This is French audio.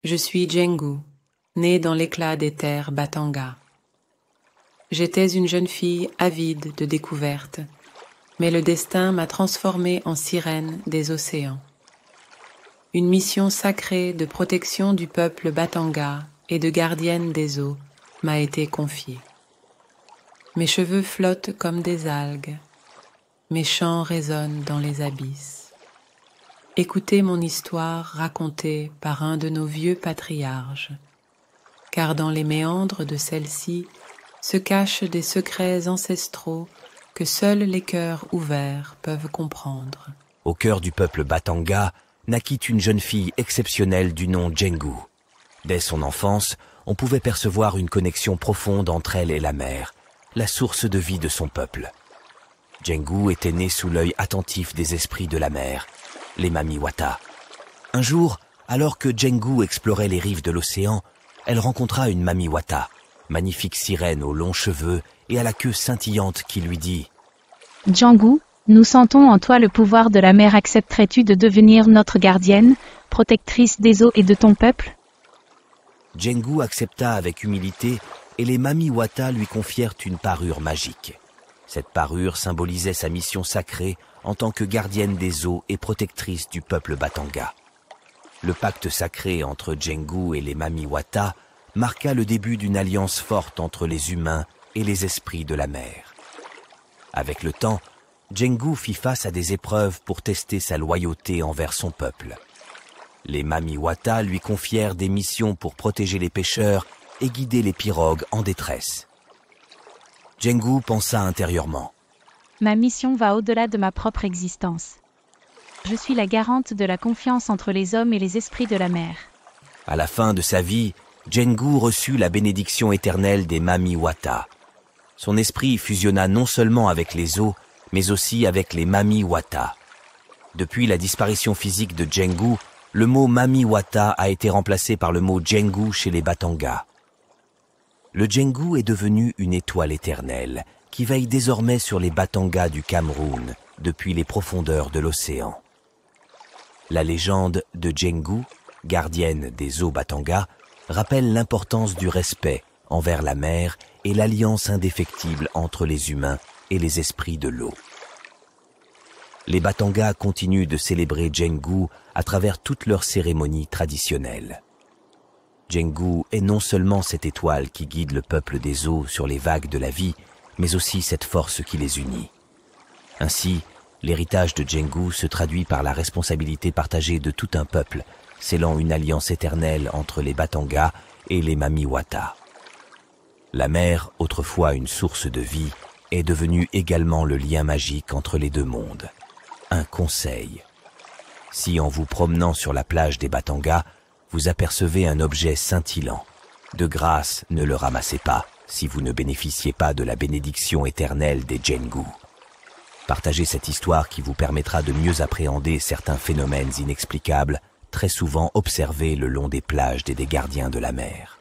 Je suis Jengu, née dans l'éclat des terres Batanga. J'étais une jeune fille avide de découvertes, mais le destin m'a transformée en sirène des océans. Une mission sacrée de protection du peuple Batanga et de gardienne des eaux m'a été confiée. Mes cheveux flottent comme des algues, mes chants résonnent dans les abysses. Écoutez mon histoire racontée par un de nos vieux patriarches, car dans les méandres de celle-ci se cachent des secrets ancestraux que seuls les cœurs ouverts peuvent comprendre. Au cœur du peuple Batanga naquit une jeune fille exceptionnelle du nom Jengu. Dès son enfance, on pouvait percevoir une connexion profonde entre elle et la mer, la source de vie de son peuple. Jengu était née sous l'œil attentif des esprits de la mer, les Mami-Wata. Un jour, alors que Jengu explorait les rives de l'océan, elle rencontra une Mami-Wata, magnifique sirène aux longs cheveux et à la queue scintillante qui lui dit « Jengu, nous sentons en toi le pouvoir de la mer. Accepterais-tu de devenir notre gardienne, protectrice des eaux et de ton peuple ?» Jengu accepta avec humilité et les Mami-Wata lui confièrent une parure magique. Cette parure symbolisait sa mission sacrée en tant que gardienne des eaux et protectrice du peuple Batanga. Le pacte sacré entre Jengu et les Mami-Wata marqua le début d'une alliance forte entre les humains et les esprits de la mer. Avec le temps, Jengu fit face à des épreuves pour tester sa loyauté envers son peuple. Les Mami-Wata lui confièrent des missions pour protéger les pêcheurs et guider les pirogues en détresse. Jengu pensa intérieurement. Ma mission va au-delà de ma propre existence. Je suis la garante de la confiance entre les hommes et les esprits de la mer. À la fin de sa vie, Jengu reçut la bénédiction éternelle des Mami-Wata. Son esprit fusionna non seulement avec les eaux, mais aussi avec les Mami-Wata. Depuis la disparition physique de Jengu, le mot Mami-Wata a été remplacé par le mot Jengu chez les Batanga. Le Jengu est devenu une étoile éternelle qui veille désormais sur les Batanga du Cameroun depuis les profondeurs de l'océan. La légende de Jengu, gardienne des eaux Batanga, rappelle l'importance du respect envers la mer et l'alliance indéfectible entre les humains et les esprits de l'eau. Les Batanga continuent de célébrer Jengu à travers toutes leurs cérémonies traditionnelles. Jengu est non seulement cette étoile qui guide le peuple des eaux sur les vagues de la vie, mais aussi cette force qui les unit. Ainsi, l'héritage de Jengu se traduit par la responsabilité partagée de tout un peuple, scellant une alliance éternelle entre les Batanga et les Mami-Wata. La mer, autrefois une source de vie, est devenue également le lien magique entre les deux mondes. Un conseil. Si en vous promenant sur la plage des Batanga, vous apercevez un objet scintillant, de grâce ne le ramassez pas si vous ne bénéficiez pas de la bénédiction éternelle des Jengu. Partagez cette histoire qui vous permettra de mieux appréhender certains phénomènes inexplicables, très souvent observés le long des plages des gardiens de la mer.